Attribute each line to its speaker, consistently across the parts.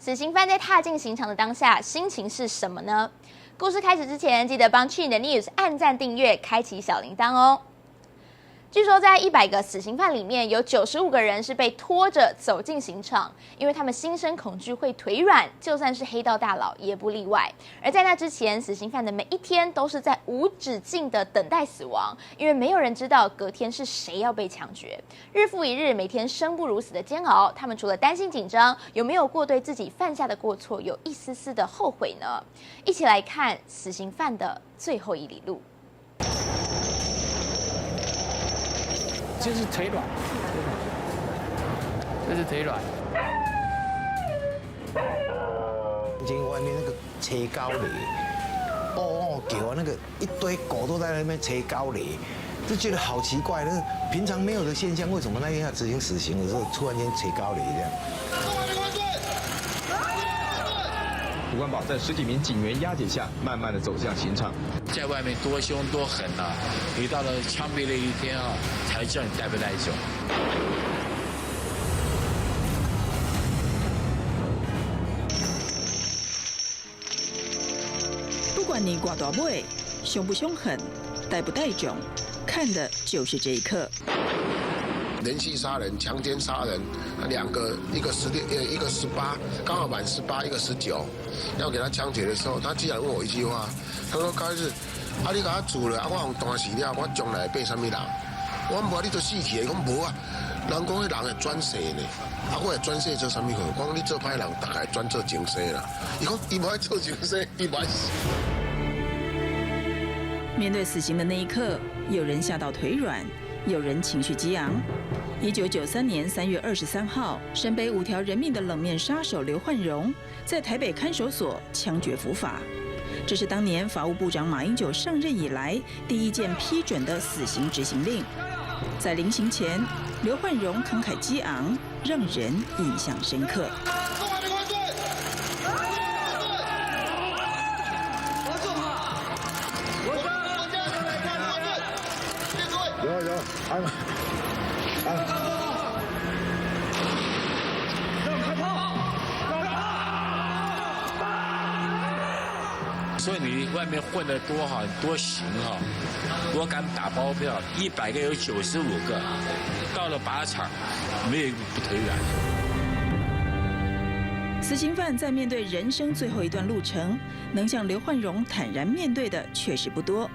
Speaker 1: 死刑犯在踏进刑场的当下，心情是什么呢？故事开始之前，记得帮去你的 News 按赞、订阅、开启小铃铛哦。据说，在100个死刑犯里面，有95个人是被拖着走进刑场，因为他们心生恐惧，会腿软，就算是黑道大佬也不例外。而在那之前，死刑犯的每一天都是在无止境的等待死亡，因为没有人知道隔天是谁要被枪决。日复一日，每天生不如死的煎熬，他们除了担心紧张，有没有过对自己犯下的过错有一丝丝的后悔呢？一起来看死刑犯的最后一里路。
Speaker 2: 这是腿软，这是腿软。
Speaker 3: 今天外面那个切糕雷，给我那个一堆狗都在那边切糕雷，就觉得好奇怪，那个平常没有的现象，为什么那天要执行死刑的时候，突然间切糕雷这样？
Speaker 4: 胡关宝在10几名警员押解下，慢慢的走向刑场。
Speaker 2: 在外面多凶多狠啊！你到了枪毙的一天啊，才知道你带不带走。
Speaker 5: 不管你挂大尾、凶不凶狠、带不带种，看的就是这一刻。
Speaker 6: 连续杀人、强奸杀人，两个，一个16，一个18，刚好满18，一个19。要给他枪决的时候，他竟然问我一句话，他说：“高医师，啊你给他煮了，啊我用断死了，我将来变什么人？我无你做死去的，我无啊。人讲迄人会转世呢，啊我会转世做什么货？我讲你做歹人，大概转做前世啦。伊讲伊无爱做前世，伊无爱死。”
Speaker 5: 面对死刑的那一刻，有人吓到腿软，有人情绪激昂。1993年3月23号，身背5条人命的冷面杀手刘焕荣，在台北看守所枪决伏法。这是当年法务部长马英九上任以来第一件批准的死刑执行令。在临刑前，刘焕荣慷慨激昂，让人印象深刻。
Speaker 2: 所以你外面混得多好，多行哈，我敢打包票，100个有95个，到了靶场，没有一个不腿软。
Speaker 5: 死刑犯在面对人生最后一段路程，能像刘焕荣坦然面对的确实不多。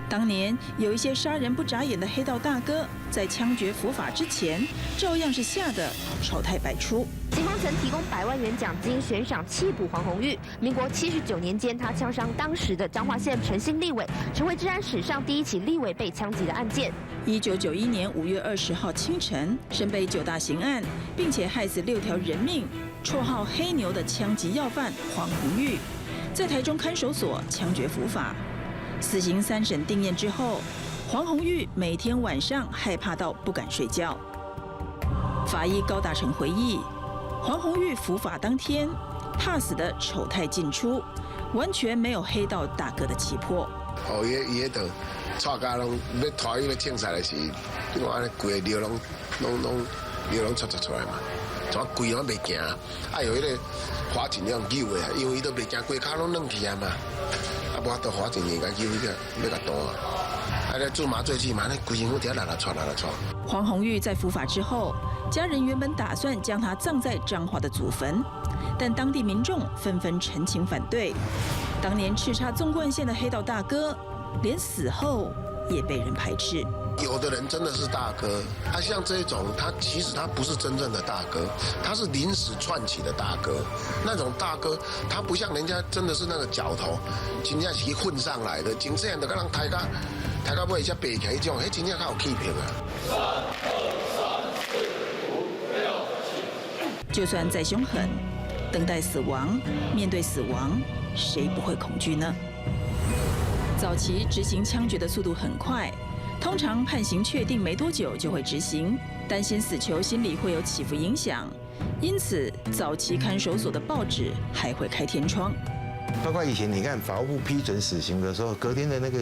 Speaker 5: 当年有一些杀人不眨眼的黑道大哥，在枪决伏法之前，照样是吓得丑态百出。
Speaker 7: 警方曾提供100万元奖金悬赏缉捕黄鸿玉。民国79年间，他枪伤当时的彰化县陈姓立委，成为治安史上第一起立委被枪击的案件。
Speaker 5: 1991年5月20号清晨，身背9大刑案，并且害死6条人命，绰号“黑牛”的枪击要犯黄鸿玉，在台中看守所枪决伏法。死刑3审定谳之后，黄鸿玉每天晚上害怕到不敢睡觉。法医高大成回忆，黄鸿玉伏法当天，怕死的丑态尽出，完全没有黑道大哥的气魄。
Speaker 6: 伊迄度，蔡家拢要拖伊要清赛的时，你看安尼规个尿拢出来嘛，怎规拢袂行？啊有迄个花钱用救的，因为伊都袂行，规骹拢软去啊嘛。啊，无都花钱人家救伊个，要甲断啊！啊，咧做麻醉剂嘛，那规身躯底拉窜。
Speaker 5: 黄鸿玉在伏法之后，家人原本打算将他葬在彰化的祖坟，但当地民众纷纷陈情反对。当年叱咤纵贯线的黑道大哥，连死后也被人排斥。
Speaker 6: 有的人真的是大哥，他像这种，他其实他不是真正的大哥，他是临时串起的大哥。那种大哥，他不像人家真的是那个角头，真正是混上来的，真正就跟人抬到尾才爬起来，这种，迄真正较有气魄啊。
Speaker 5: 就算再凶狠，等待死亡，面对死亡，谁不会恐惧呢？早期执行枪决的速度很快。通常判刑确定没多久就会执行，担心死囚心里会有起伏影响，因此早期看守所的报纸还会开天窗。
Speaker 3: 包括以前你看法务部批准死刑的时候，隔天的那个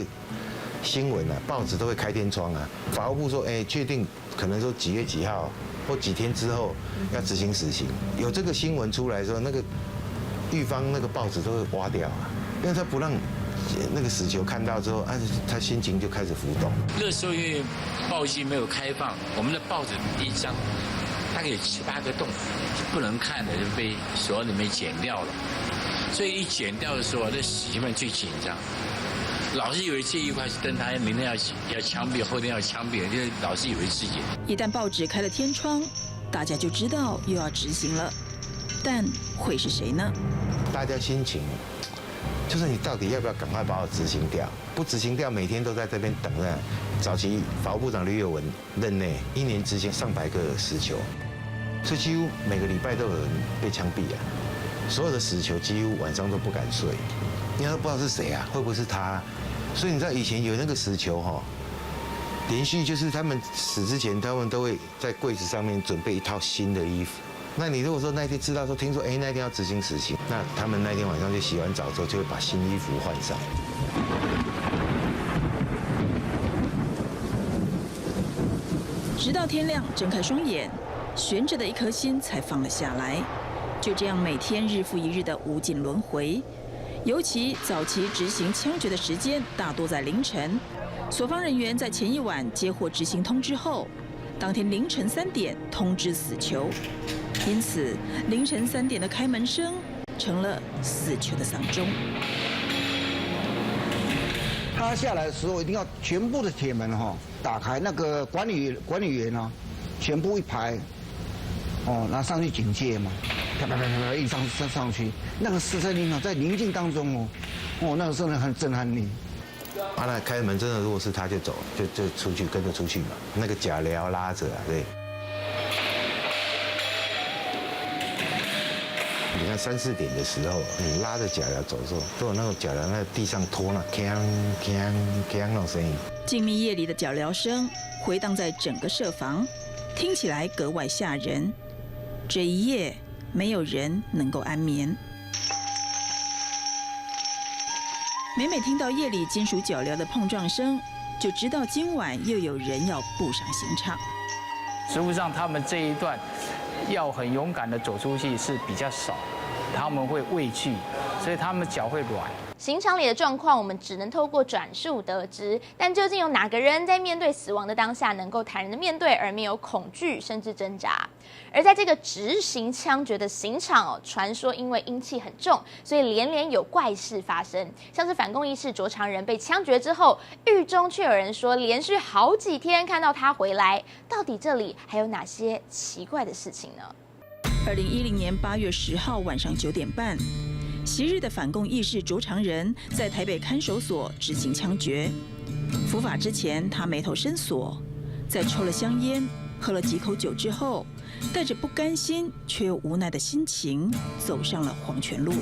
Speaker 3: 新闻啊，报纸都会开天窗啊。法务部说，确定可能说几月几号或几天之后要执行死刑。有这个新闻出来的时候，那个狱方那个报纸都会挖掉啊，因为他不让那个死囚看到之后，他心情就开始浮动。
Speaker 2: 那时候因为报机没有开放，我们的报纸一张大概有7、8个洞，不能看的就被所里面剪掉了。所以一剪掉的时候，那死刑犯最紧张，老是以为这一块是灯台，明天要枪毙，后天要枪毙，就是老是以为自己。
Speaker 5: 一旦报纸开了天窗，大家就知道又要执行了，但会是谁呢？
Speaker 3: 大家心情就是你到底要不要赶快把我执行掉？不执行掉，每天都在这边等着。早期法务部长吕友文任内，1年执行上百个死囚，所以几乎每个礼拜都有人被枪毙啊。所有的死囚几乎晚上都不敢睡，因为都不知道是谁啊，会不会是他？所以你知道以前有那个死囚哈，连续就是他们死之前，他们都会在柜子上面准备一套新的衣服。那你如果说那天知道说，听说那天要执行死刑，那他们那天晚上就洗完澡之后，就会把新衣服换上。
Speaker 5: 直到天亮，睁开双眼，悬着的一颗心才放了下来。就这样每天日复一日的无尽轮回。尤其早期执行枪决的时间大多在凌晨，所方人员在前一晚接获执行通知后，当天凌晨3点通知死囚。因此，凌晨3点的开门声成了死囚的丧钟。
Speaker 8: 他下来的时候一定要全部的铁门打开，那个管理员全部一排，然后上去警戒嘛，啪啪啪啪一上去，那个声音在宁静当中那个真的很震撼力。
Speaker 3: 那开门真的如果是他就走，就出去跟着出去嘛，那个假寮拉着对。你看3、4点的时候，你拉着假寮走的时候，都有那种假寮那地上拖那锵锵锵那种声音。
Speaker 5: 静谧夜里的脚镣声回荡在整个舍房，听起来格外吓人。这一夜，没有人能够安眠。每听到夜里金属脚镣的碰撞声，就知道今晚又有人要步上刑场。
Speaker 9: 实际上，他们这一段要很勇敢的走出去是比较少，他们会畏惧，所以他们脚会软。
Speaker 1: 刑场里的状况，我们只能透过转述得知。但究竟有哪个人在面对死亡的当下，能够坦然的面对，而没有恐惧甚至挣扎？而在这个执行枪决的刑场传说因为阴气很重，所以连连有怪事发生。像是反共义士卓长仁被枪决之后，狱中却有人说连续好几天看到他回来。到底这里还有哪些奇怪的事情呢
Speaker 5: ？2010年8月10号晚上9点半。昔日的反共义士卓长仁在台北看守所执行枪决。伏法之前，他眉头深锁，在抽了香烟、喝了几口酒之后，带着不甘心却又无奈的心情，走上了黄泉路。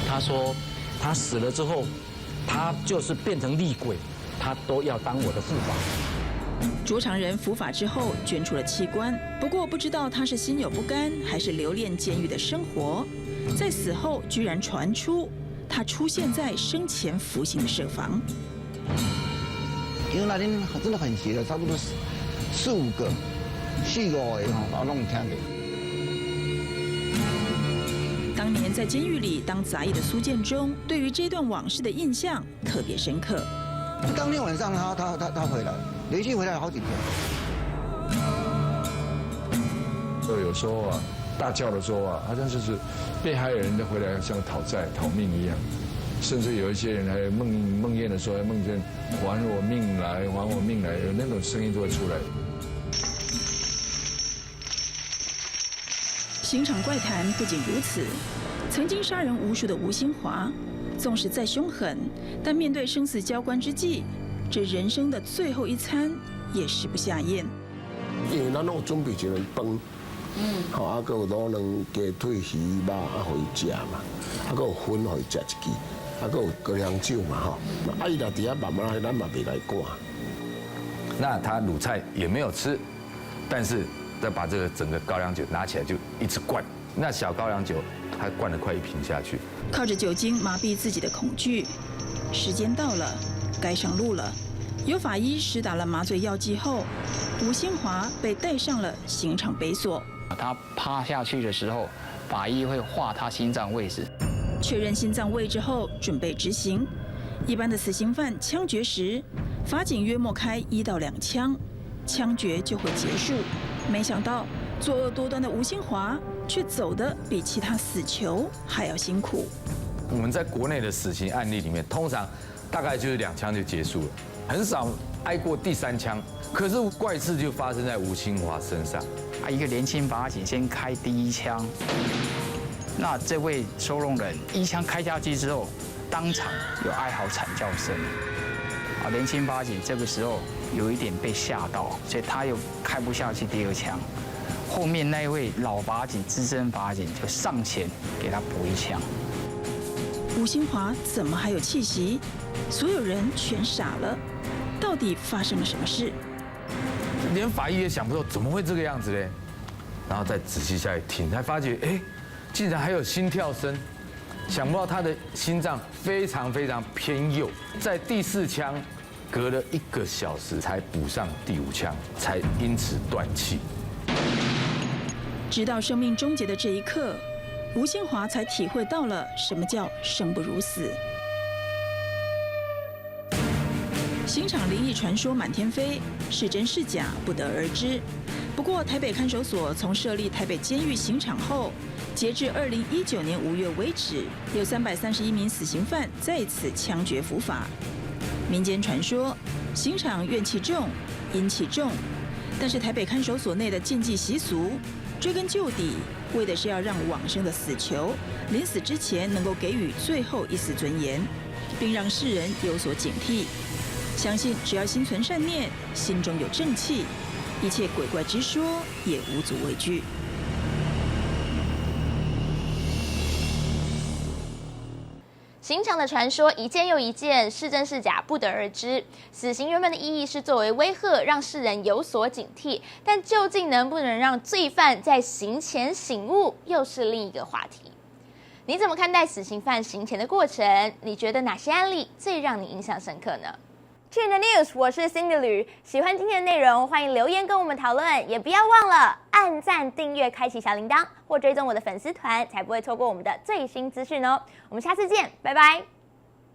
Speaker 10: 他说，他死了之后。他就是变成厉鬼，他都要当我的副法。
Speaker 5: 卓长仁伏法之后捐出了器官，不过不知道他是心有不甘，还是留恋监狱的生活，在死后居然传出他出现在生前服刑的舍房。
Speaker 8: 因为那天真的很邪的，差不多4、5个，4、5个把我弄听的。
Speaker 5: 当年在监狱里当杂役的苏建中，对于这段往事的印象特别深刻。
Speaker 8: 当天晚上他回来，连续回来好几天。
Speaker 11: 有时候大叫的时候好像就是被害人的回来像讨债讨命一样，甚至有一些人还梦魇的时候还梦见还我命来，还我命来，有那种声音都会出来。
Speaker 5: 刑场怪谈不仅如此，曾经杀人无数的吴新华，纵使再凶狠，但面对生死交关之际，这人生的最后一餐也食不下咽。
Speaker 6: 因为咱拢准备一顿饭，还有卤卵鸡腿鱼肉互伊食嘛，还有粉互伊食一支，还有高粱酒嘛伊若伫遐慢慢，咱嘛袂来赶。
Speaker 12: 那他卤菜也没有吃，但是再把这个整个高粱酒拿起来就一直灌，那小高粱酒，他灌了快1瓶下去。
Speaker 5: 靠着酒精麻痹自己的恐惧。时间到了，该上路了。有法医施打了麻醉药剂后，吴新华被带上了刑场北所。
Speaker 9: 他趴下去的时候，法医会划他心脏位置，
Speaker 5: 确认心脏位置后，准备执行。一般的死刑犯枪决时，法警约莫开1到2枪，枪决就会结束。没想到作恶多端的吴新华却走得比其他死囚还要辛苦。
Speaker 12: 我们在国内的死刑案例里面，通常大概就是2枪就结束了，很少挨过第3枪。可是怪事就发生在吴新华身上。
Speaker 9: 一个年轻法警先开第1枪，那这位收容人1枪开下去之后，当场有哀嚎惨叫声。年轻法警这个时候有一点被吓到，所以他又开不下去第2枪。后面那一位老法警、资深法警就上前给他补1枪。
Speaker 5: 吴新华怎么还有气息？所有人全傻了，到底发生了什么事？
Speaker 12: 连法医也想不到怎么会这个样子嘞，然后再仔细下去听，才发觉竟然还有心跳声。想不到他的心脏非常非常偏右，在第4枪隔了1个小时才补上第5枪，才因此断气。
Speaker 5: 直到生命终结的这一刻，吴新华才体会到了什么叫生不如死。刑场灵异传说满天飞，是真是假不得而知。不过，台北看守所从设立台北监狱刑场后，截至2019年5月为止，有331名死刑犯在此枪决伏法。民间传说，刑场怨气重，阴气重，但是台北看守所内的禁忌习俗，追根究底，为的是要让往生的死囚临死之前能够给予最后一丝尊严，并让世人有所警惕。相信只要心存善念，心中有正气，一切鬼怪之说也无足畏惧。
Speaker 1: 刑场的传说一件又一件，是真是假不得而知。死刑原本的意义是作为威吓，让世人有所警惕，但究竟能不能让罪犯在刑前醒悟，又是另一个话题。你怎么看待死刑犯刑前的过程？你觉得哪些案例最让你印象深刻呢？Tune the News， 我是 Cindy 吕。喜欢今天的内容，欢迎留言跟我们讨论，也不要忘了按赞、订阅、开启小铃铛，或追踪我的粉丝团，才不会错过我们的最新资讯哦。我们下次见，拜拜。